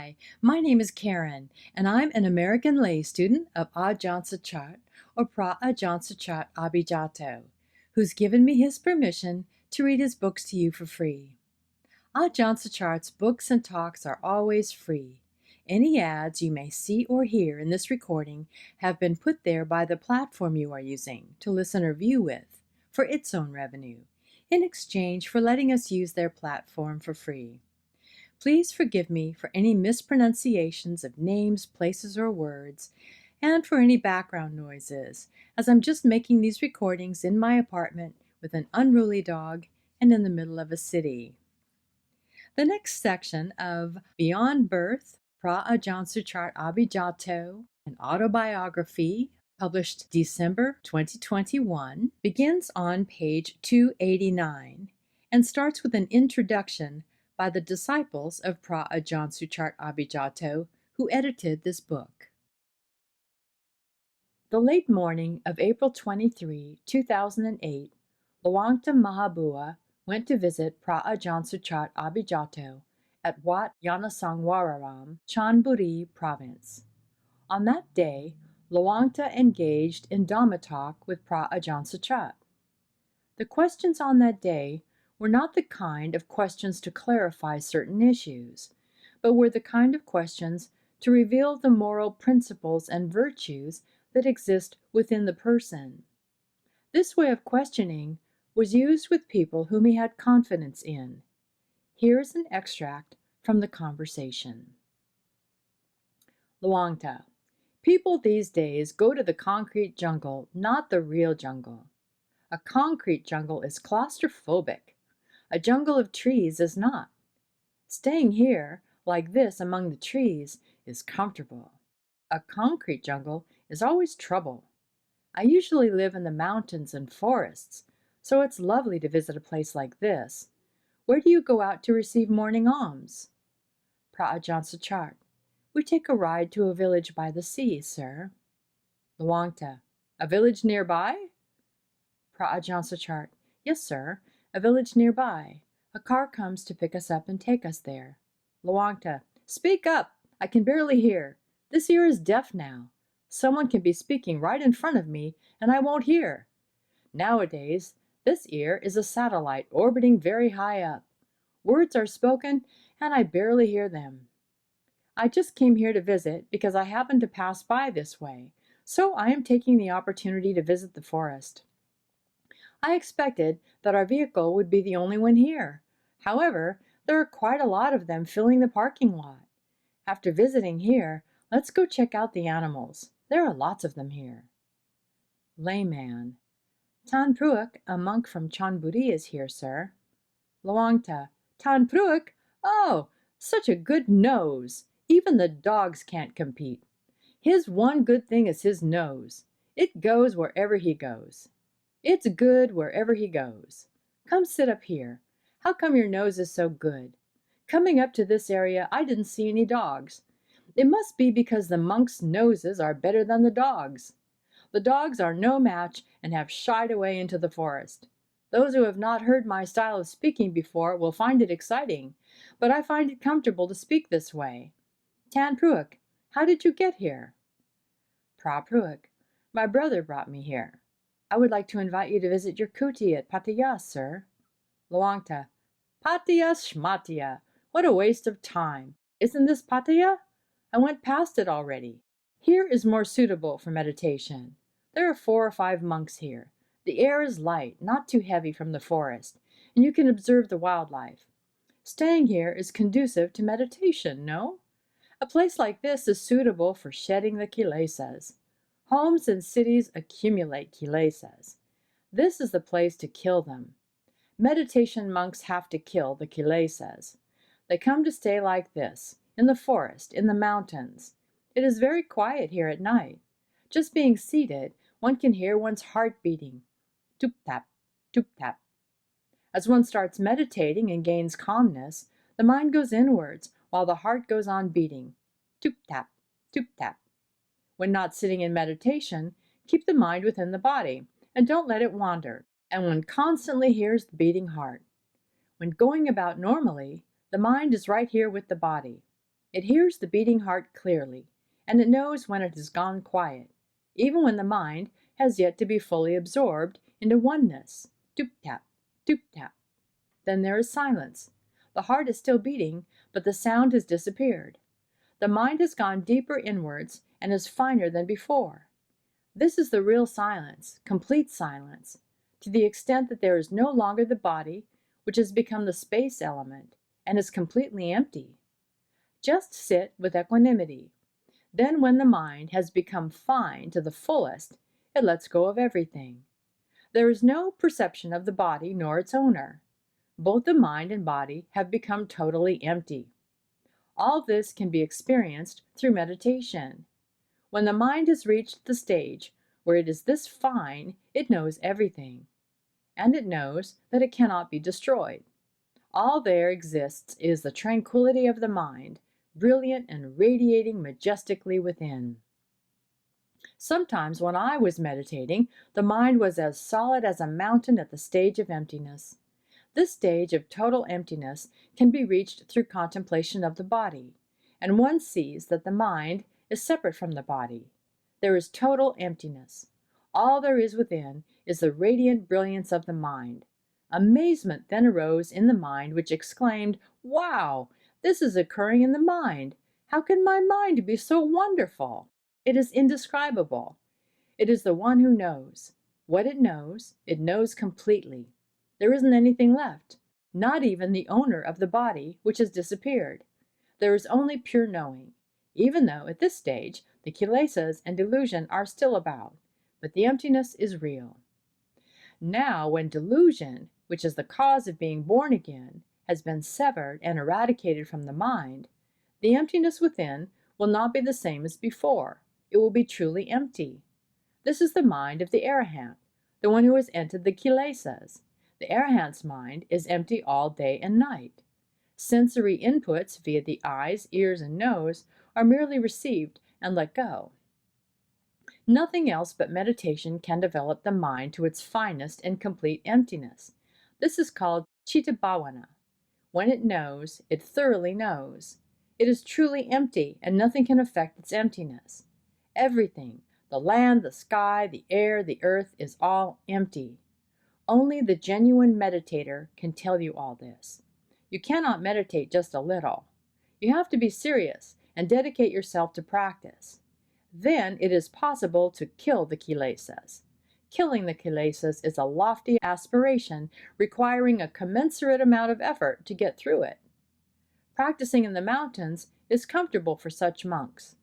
Hi, my name is Karen, and I'm an American lay student of Ajahn Suchart, or Ajahn Suchart Abhijato, who's given me his permission to read his books to you for free. Ajahn Suchart's books and talks are always free. Any ads you may see or hear in this recording have been put there by the platform you are using to listen or view with for its own revenue, in exchange for letting us use their platform for free. Please forgive me for any mispronunciations of names, places, or words, and for any background noises, as I'm just making these recordings in my apartment with an unruly dog and in the middle of a city. The next section of Beyond Birth, Ajahn Suchart Abhijato, an autobiography published December 2021, begins on page 289 and starts with an introduction by the disciples of Ajahn Suchart Abhijato, who edited this book. The late morning of April 23, 2008, Lawangta Mahabua went to visit Ajahn Suchart Abhijato at Wat Yannasangwararam, Chonburi province. On that day, Lawangta engaged in Dhamma talk with Ajahn Suchart. The questions on that day were not the kind of questions to clarify certain issues, but were the kind of questions to reveal the moral principles and virtues that exist within the person. This way of questioning was used with people whom he had confidence in. Here is an extract from the conversation. Lawangta: people these days go to the concrete jungle, not the real jungle. A concrete jungle is claustrophobic. A jungle of trees is not. Staying here, like this among the trees, is comfortable. A concrete jungle is always trouble. I usually live in the mountains and forests, so it's lovely to visit a place like this. Where do you go out to receive morning alms? Ajahn Suchart: we take a ride to a village by the sea, sir. Lawangta: a village nearby? Ajahn Suchart: yes, sir, a village nearby. A car comes to pick us up and take us there. Lawangta: speak up! I can barely hear. This ear is deaf now. Someone can be speaking right in front of me, and I won't hear. Nowadays, this ear is a satellite orbiting very high up. Words are spoken, and I barely hear them. I just came here to visit because I happened to pass by this way, so I am taking the opportunity to visit the forest. I expected that our vehicle would be the only one here. However, there are quite a lot of them filling the parking lot. After visiting here, let's go check out the animals. There are lots of them here. Layman: Tan Pruak, a monk from Chonburi, is here, sir. Lawangta: Tan Pruak? Oh, such a good nose! Even the dogs can't compete. His one good thing is his nose. It goes wherever he goes. It's good wherever he goes. Come sit up here. How come your nose is so good? Coming up to this area, I didn't see any dogs. It must be because the monks' noses are better than the dogs. The dogs are no match and have shied away into the forest. Those who have not heard my style of speaking before will find it exciting, but I find it comfortable to speak this way. Tan Pruak, how did you get here? Pruak: my brother brought me here. I would like to invite you to visit your kuti at Pattaya, sir. Lawangta: Pattaya Shmataya, what a waste of time. Isn't this Pattaya? I went past it already. Here is more suitable for meditation. There are 4 or 5 monks here. The air is light, not too heavy from the forest, and you can observe the wildlife. Staying here is conducive to meditation, no? A place like this is suitable for shedding the kilesas. Homes and cities accumulate kilesas. This is the place to kill them. Meditation monks have to kill the kilesas. They come to stay like this, in the forest, in the mountains. It is very quiet here at night. Just being seated, one can hear one's heart beating. Toop-tap, toop-tap. As one starts meditating and gains calmness, the mind goes inwards while the heart goes on beating. Toop-tap, toop-tap. When not sitting in meditation, keep the mind within the body and don't let it wander, and one constantly hears the beating heart. When going about normally, the mind is right here with the body. It hears the beating heart clearly, and it knows when it has gone quiet, even when the mind has yet to be fully absorbed into oneness. Doop-tap, doop-tap. Then there is silence. The heart is still beating, but the sound has disappeared. The mind has gone deeper inwards and is finer than before. This is the real silence, complete silence, to the extent that there is no longer the body, which has become the space element, and is completely empty. Just sit with equanimity. Then when the mind has become fine to the fullest, it lets go of everything. There is no perception of the body nor its owner. Both the mind and body have become totally empty. All this can be experienced through meditation. When the mind has reached the stage where it is this fine, it knows everything. And it knows that it cannot be destroyed. All there exists is the tranquility of the mind, brilliant and radiating majestically within. Sometimes when I was meditating, the mind was as solid as a mountain at the stage of emptiness. This stage of total emptiness can be reached through contemplation of the body, and one sees that the mind is separate from the body. There is total emptiness. All there is within is the radiant brilliance of the mind. Amazement then arose in the mind, which exclaimed, "Wow! This is occurring in the mind. How can my mind be so wonderful?" It is indescribable. It is the one who knows. What it knows completely. There isn't anything left, not even the owner of the body, which has disappeared. There is only pure knowing, even though at this stage the kilesas and delusion are still about, but the emptiness is real. Now, when delusion, which is the cause of being born again, has been severed and eradicated from the mind, the emptiness within will not be the same as before. It will be truly empty. This is the mind of the arahant, the one who has entered the kilesas. The arahant's mind is empty all day and night. Sensory inputs via the eyes, ears, and nose are merely received and let go. Nothing else but meditation can develop the mind to its finest and complete emptiness. This is called citta bhavana. When it knows, it thoroughly knows. It is truly empty, and nothing can affect its emptiness. Everything, the land, the sky, the air, the earth, is all empty. Only the genuine meditator can tell you all this. You cannot meditate just a little. You have to be serious and dedicate yourself to practice. Then it is possible to kill the kilesas. Killing the kilesas is a lofty aspiration requiring a commensurate amount of effort to get through it. Practicing in the mountains is comfortable for such monks.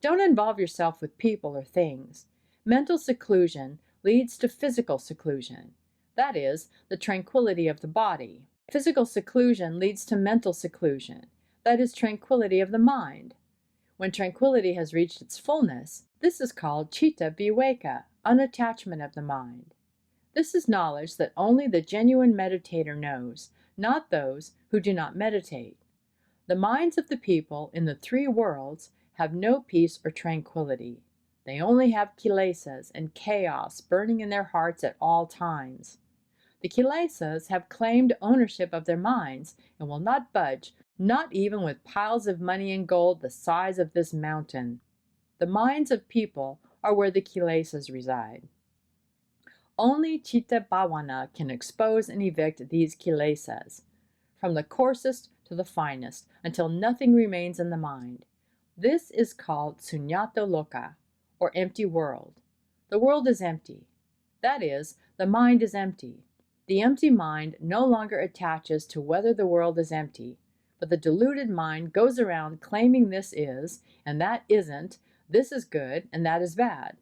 Don't involve yourself with people or things. Mental seclusion leads to physical seclusion. That is, the tranquility of the body. Physical seclusion leads to mental seclusion. That is, tranquility of the mind. When tranquility has reached its fullness, this is called citta viveka, unattachment of the mind. This is knowledge that only the genuine meditator knows, not those who do not meditate. The minds of the people in the three worlds have no peace or tranquility. They only have kilesas and chaos burning in their hearts at all times. The kilesas have claimed ownership of their minds and will not budge, not even with piles of money and gold the size of this mountain. The minds of people are where the kilesas reside. Only citta bhavana can expose and evict these kilesas, from the coarsest to the finest, until nothing remains in the mind. This is called sunyata loka, or empty world. The world is empty. That is, the mind is empty. The empty mind no longer attaches to whether the world is empty, but the deluded mind goes around claiming this is, and that isn't, this is good, and that is bad.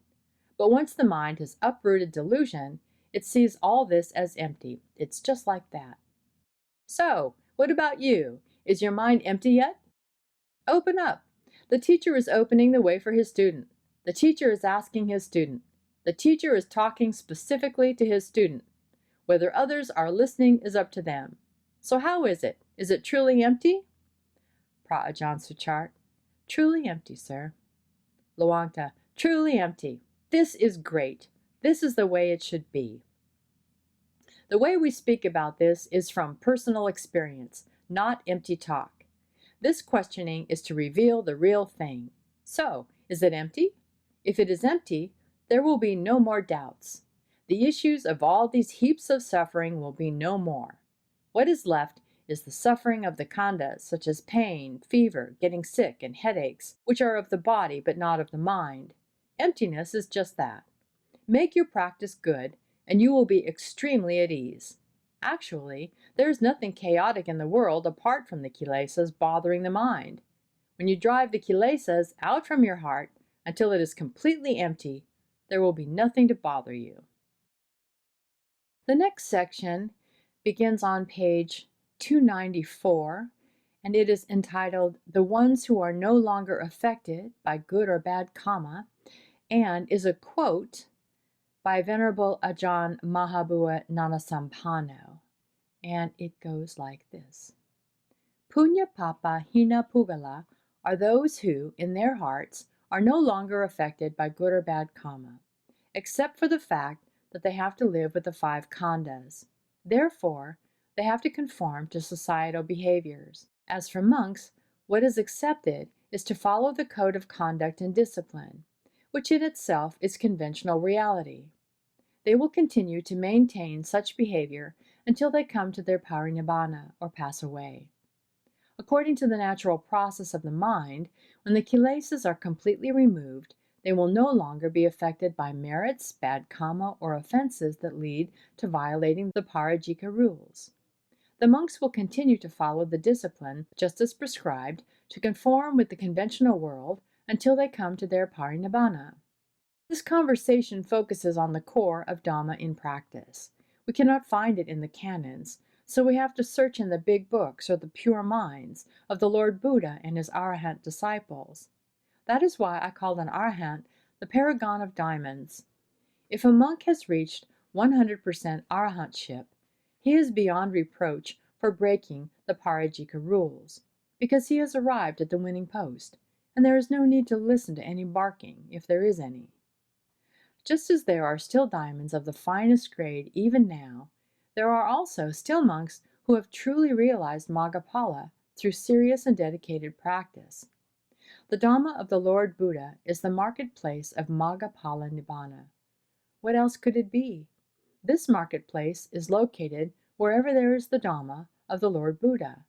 But once the mind has uprooted delusion, it sees all this as empty. It's just like that. So, what about you? Is your mind empty yet? Open up. The teacher is opening the way for his student. The teacher is asking his student. The teacher is talking specifically to his student. Whether others are listening is up to them. So how is it? Is it truly empty? Ajahn Suchart: truly empty, sir. Lawangta: truly empty. This is great. This is the way it should be. The way we speak about this is from personal experience, not empty talk. This questioning is to reveal the real thing. So, is it empty? If it is empty, there will be no more doubts. The issues of all these heaps of suffering will be no more. What is left is the suffering of the khandhas, such as pain, fever, getting sick, and headaches, which are of the body but not of the mind. Emptiness is just that. Make your practice good, and you will be extremely at ease. Actually, there is nothing chaotic in the world apart from the kilesas bothering the mind. When you drive the kilesas out from your heart until it is completely empty, there will be nothing to bother you. The next section begins on page 294, and it is entitled The Ones Who Are No Longer Affected by Good or Bad Karma, and is a quote by Venerable Ajahn Wat Yannasangwararam, and it goes like this. Punya Papa Hina Pugala are those who, in their hearts, are no longer affected by good or bad karma, except for the fact that they have to live with the 5 khandhas. Therefore, they have to conform to societal behaviors. As for monks, what is accepted is to follow the code of conduct and discipline, which in itself is conventional reality. They will continue to maintain such behavior until they come to their parinibbana, or pass away. According to the natural process of the mind, when the kilesas are completely removed, they will no longer be affected by merits, bad karma, or offenses that lead to violating the parajika rules. The monks will continue to follow the discipline just as prescribed to conform with the conventional world until they come to their parinibbana. This conversation focuses on the core of Dhamma in practice. We cannot find it in the canons, so we have to search in the big books or the pure minds of the Lord Buddha and his Arahant disciples. That is why I call an Arahant the paragon of diamonds. If a monk has reached 100% Arahantship, he is beyond reproach for breaking the parajika rules, because he has arrived at the winning post, and there is no need to listen to any barking, if there is any. Just as there are still diamonds of the finest grade even now, there are also still monks who have truly realized Maggaphala through serious and dedicated practice. The Dhamma of the Lord Buddha is the marketplace of Maggaphala Nibbana. What else could it be? This marketplace is located wherever there is the Dhamma of the Lord Buddha.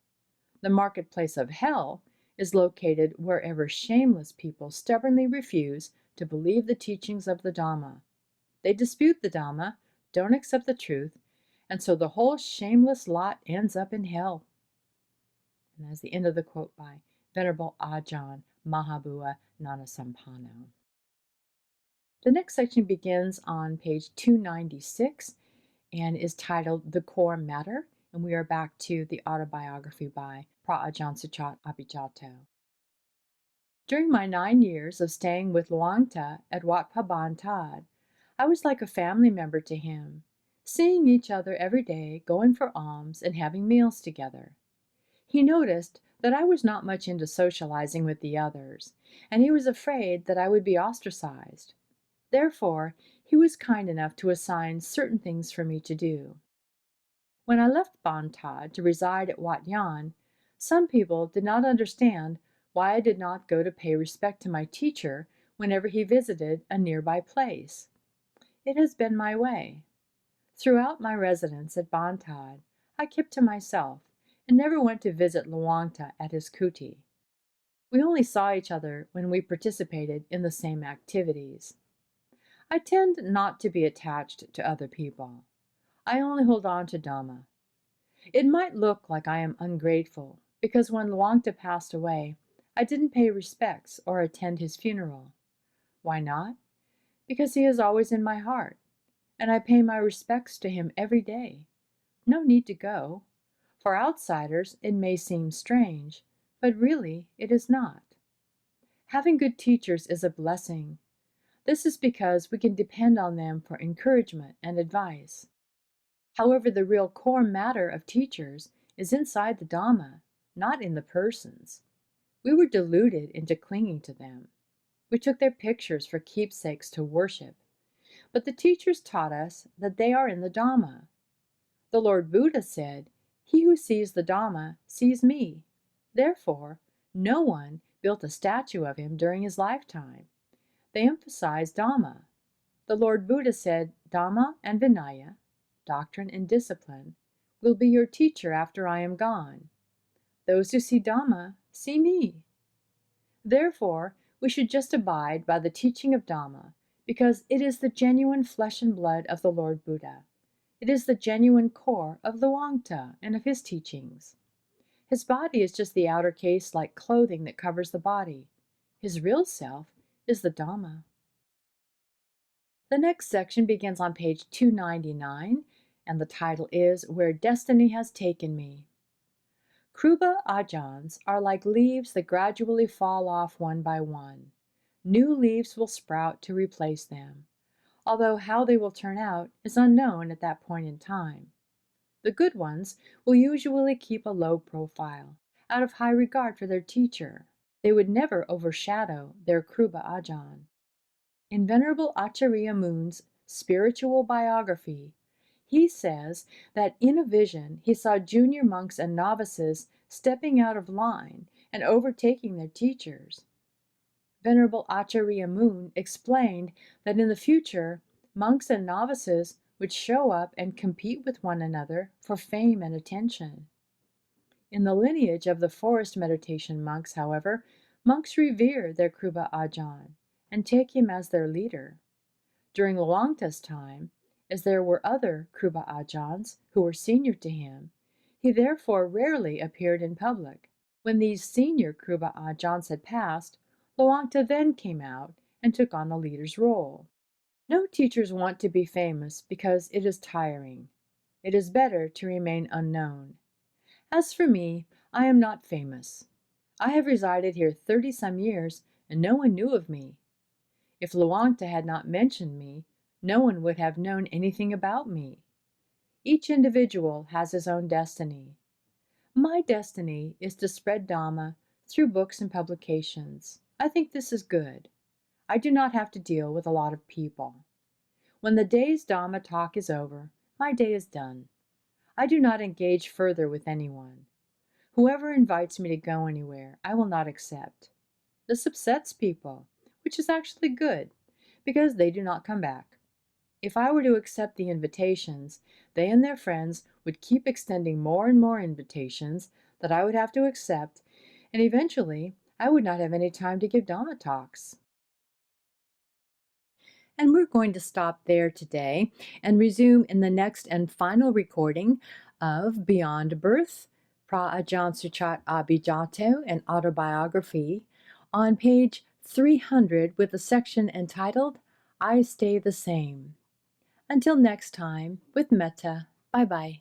The marketplace of hell is located wherever shameless people stubbornly refuse to believe the teachings of the Dhamma. They dispute the Dhamma, don't accept the truth, and so the whole shameless lot ends up in hell. And that's the end of the quote by Venerable Ajahn Wat Yannasangwararam. The next section begins on page 296 and is titled The Core Matter, and we are back to the autobiography by Ajahn Suchart Abhijato. During my 9 years of staying with Luangta at Wat Tad, I was like a family member to him, seeing each other every day, going for alms, and having meals together. He noticed that I was not much into socializing with the others, and he was afraid that I would be ostracized. Therefore, he was kind enough to assign certain things for me to do. When I left Bantad to reside at Wat Yan, some people did not understand why I did not go to pay respect to my teacher whenever he visited a nearby place. It has been my way. Throughout my residence at Bantad, I kept to myself and never went to visit Luangta at his kuti. We only saw each other when we participated in the same activities. I tend not to be attached to other people. I only hold on to Dhamma. It might look like I am ungrateful, because when Luangta passed away, I didn't pay respects or attend his funeral. Why not? Because he is always in my heart, and I pay my respects to him every day. No need to go. For outsiders, it may seem strange, but really it is not. Having good teachers is a blessing. This is because we can depend on them for encouragement and advice. However, the real core matter of teachers is inside the Dhamma, not in the persons. We were deluded into clinging to them. We took their pictures for keepsakes to worship. But the teachers taught us that they are in the Dhamma. The Lord Buddha said, "He who sees the Dhamma sees me." Therefore, no one built a statue of him during his lifetime. They emphasized Dhamma. The Lord Buddha said, Dhamma and Vinaya, doctrine and discipline, will be your teacher after I am gone. Those who see Dhamma see me. Therefore, we should just abide by the teaching of Dhamma, because it is the genuine flesh and blood of the Lord Buddha. It is the genuine core of Luangta and of his teachings. His body is just the outer case like clothing that covers the body. His real self is the Dhamma. The next section begins on page 299, and the title is Where Destiny Has Taken Me. Kruba Ajahns are like leaves that gradually fall off one by one. New leaves will sprout to replace them, although how they will turn out is unknown at that point in time. The good ones will usually keep a low profile, out of high regard for their teacher. They would never overshadow their Kruba Ajahn. In Venerable Acharya Moon's spiritual biography, he says that in a vision he saw junior monks and novices stepping out of line and overtaking their teachers. Venerable Acharya Moon explained that in the future, monks and novices would show up and compete with one another for fame and attention. In the lineage of the forest meditation monks, however, monks revere their Kruba Ajahn and take him as their leader. During Luangta's time, as there were other Kruba Ajahns who were senior to him, he therefore rarely appeared in public. When these senior Kruba Ajahns had passed, Luangta then came out and took on the leader's role. No teachers want to be famous because it is tiring. It is better to remain unknown. As for me, I am not famous. I have resided here 30-some years, and no one knew of me. If Luangta had not mentioned me, no one would have known anything about me. Each individual has his own destiny. My destiny is to spread Dhamma through books and publications. I think this is good. I do not have to deal with a lot of people. When the day's Dhamma talk is over, my day is done. I do not engage further with anyone. Whoever invites me to go anywhere, I will not accept. This upsets people, which is actually good, because they do not come back. If I were to accept the invitations, they and their friends would keep extending more and more invitations that I would have to accept, and eventually I would not have any time to give Dhamma talks. And we're going to stop there today and resume in the next and final recording of Beyond Birth, Ajahn Suchart Abhijato, and Autobiography on page 300 with a section entitled, I Stay the Same. Until next time, with metta, bye-bye.